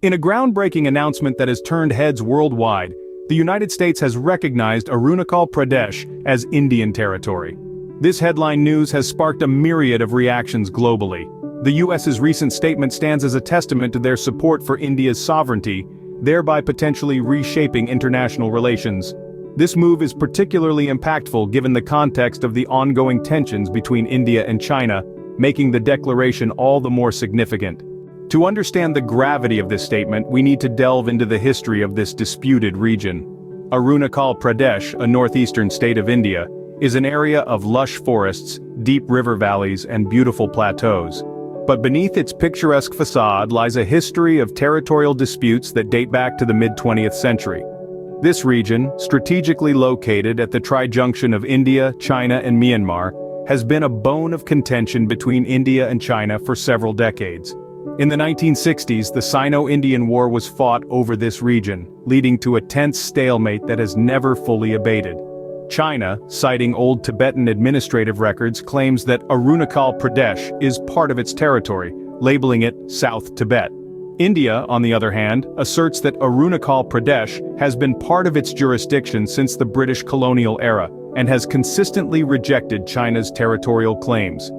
In a groundbreaking announcement that has turned heads worldwide, the United States has recognized Arunachal Pradesh as Indian territory. This headline news has sparked a myriad of reactions globally. The US's recent statement stands as a testament to their support for India's sovereignty, thereby potentially reshaping international relations. This move is particularly impactful given the context of the ongoing tensions between India and China, making the declaration all the more significant. To understand the gravity of this statement, we need to delve into the history of this disputed region. Arunachal Pradesh, a northeastern state of India, is an area of lush forests, deep river valleys, and beautiful plateaus. But beneath its picturesque facade lies a history of territorial disputes that date back to the mid-20th century. This region, strategically located at the tri-junction of India, China, and Myanmar, has been a bone of contention between India and China for several decades. In the 1960s, the Sino-Indian War was fought over this region, leading to a tense stalemate that has never fully abated. China, citing old Tibetan administrative records, claims that Arunachal Pradesh is part of its territory, labeling it South Tibet. India, on the other hand, asserts that Arunachal Pradesh has been part of its jurisdiction since the British colonial era, and has consistently rejected China's territorial claims.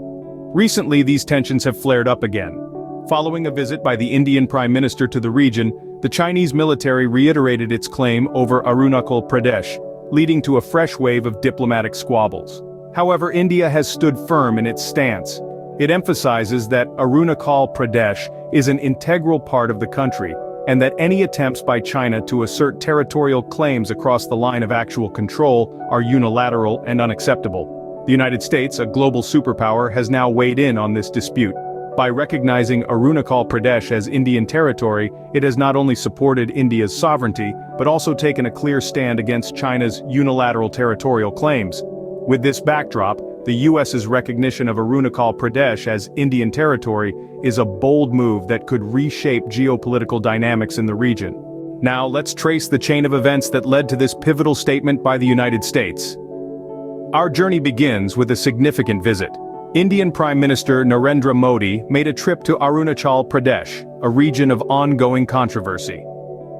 Recently, these tensions have flared up again. Following a visit by the Indian Prime Minister to the region, the Chinese military reiterated its claim over Arunachal Pradesh, leading to a fresh wave of diplomatic squabbles. However, India has stood firm in its stance. It emphasizes that Arunachal Pradesh is an integral part of the country, and that any attempts by China to assert territorial claims across the line of actual control are unilateral and unacceptable. The United States, a global superpower, has now weighed in on this dispute. By recognizing Arunachal Pradesh as Indian territory, it has not only supported India's sovereignty, but also taken a clear stand against China's unilateral territorial claims. With this backdrop, the US's recognition of Arunachal Pradesh as Indian territory is a bold move that could reshape geopolitical dynamics in the region. Now, let's trace the chain of events that led to this pivotal statement by the United States. Our journey begins with a significant visit. Indian Prime Minister Narendra Modi made a trip to Arunachal Pradesh, a region of ongoing controversy.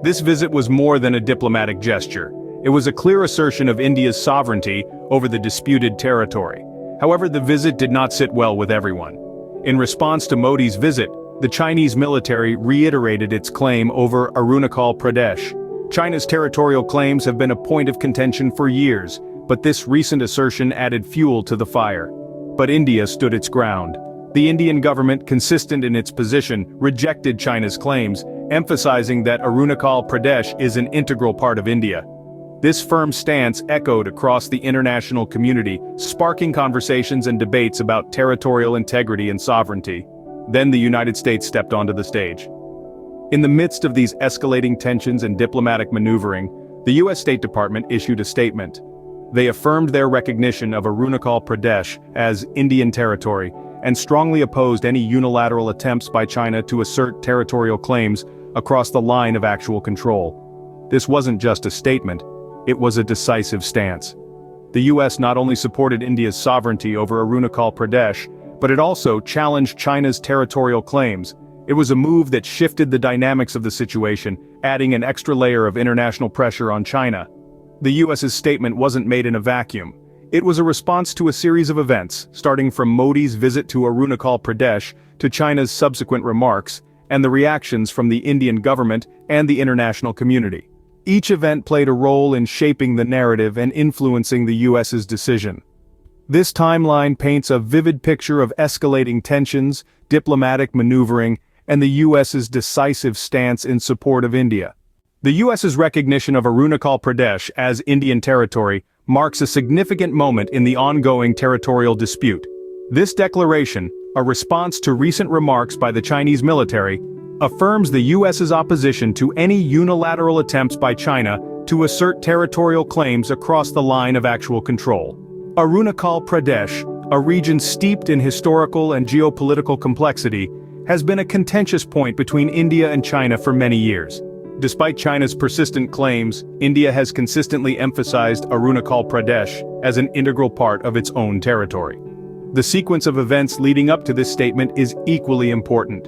This visit was more than a diplomatic gesture. It was a clear assertion of India's sovereignty over the disputed territory. However, the visit did not sit well with everyone. In response to Modi's visit, the Chinese military reiterated its claim over Arunachal Pradesh. China's territorial claims have been a point of contention for years, but this recent assertion added fuel to the fire. But India stood its ground. The Indian government, consistent in its position, rejected China's claims, emphasizing that Arunachal Pradesh is an integral part of India. This firm stance echoed across the international community, sparking conversations and debates about territorial integrity and sovereignty. Then the United States stepped onto the stage. In the midst of these escalating tensions and diplomatic maneuvering, the U.S. State Department issued a statement. They affirmed their recognition of Arunachal Pradesh as Indian territory, and strongly opposed any unilateral attempts by China to assert territorial claims across the line of actual control. This wasn't just a statement, it was a decisive stance. The U.S. not only supported India's sovereignty over Arunachal Pradesh, but it also challenged China's territorial claims. It was a move that shifted the dynamics of the situation, adding an extra layer of international pressure on China. The U.S.'s statement wasn't made in a vacuum. It was a response to a series of events, starting from Modi's visit to Arunachal Pradesh to China's subsequent remarks, and the reactions from the Indian government and the international community. Each event played a role in shaping the narrative and influencing the U.S.'s decision. This timeline paints a vivid picture of escalating tensions, diplomatic maneuvering, and the U.S.'s decisive stance in support of India. The U.S.'s recognition of Arunachal Pradesh as Indian territory marks a significant moment in the ongoing territorial dispute. This declaration, a response to recent remarks by the Chinese military, affirms the U.S.'s opposition to any unilateral attempts by China to assert territorial claims across the line of actual control. Arunachal Pradesh, a region steeped in historical and geopolitical complexity, has been a contentious point between India and China for many years. Despite China's persistent claims, India has consistently emphasized Arunachal Pradesh as an integral part of its own territory. The sequence of events leading up to this statement is equally important.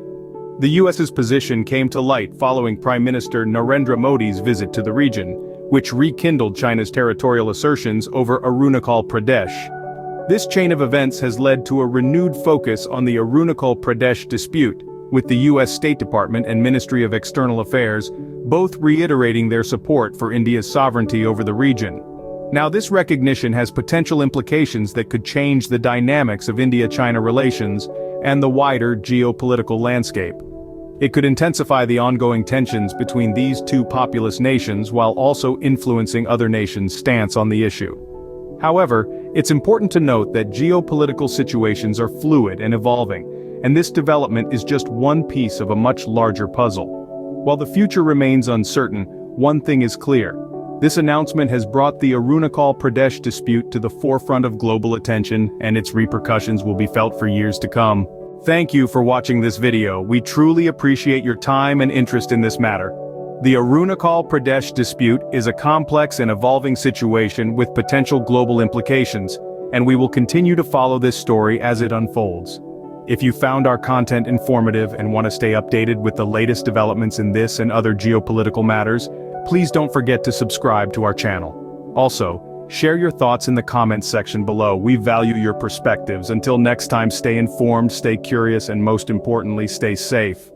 The US's position came to light following Prime Minister Narendra Modi's visit to the region, which rekindled China's territorial assertions over Arunachal Pradesh. This chain of events has led to a renewed focus on the Arunachal Pradesh dispute, with the US State Department and Ministry of External Affairs both reiterating their support for India's sovereignty over the region. Now, this recognition has potential implications that could change the dynamics of India-China relations and the wider geopolitical landscape. It could intensify the ongoing tensions between these two populous nations while also influencing other nations' stance on the issue. However, it's important to note that geopolitical situations are fluid and evolving, and this development is just one piece of a much larger puzzle. While the future remains uncertain, one thing is clear. This announcement has brought the Arunachal Pradesh dispute to the forefront of global attention, and its repercussions will be felt for years to come. Thank you for watching this video. We truly appreciate your time and interest in this matter. The Arunachal Pradesh dispute is a complex and evolving situation with potential global implications, and we will continue to follow this story as it unfolds. If you found our content informative and want to stay updated with the latest developments in this and other geopolitical matters, please don't forget to subscribe to our channel. Also, share your thoughts in the comments section below. We value your perspectives. Until next time, stay informed, stay curious, and most importantly, stay safe.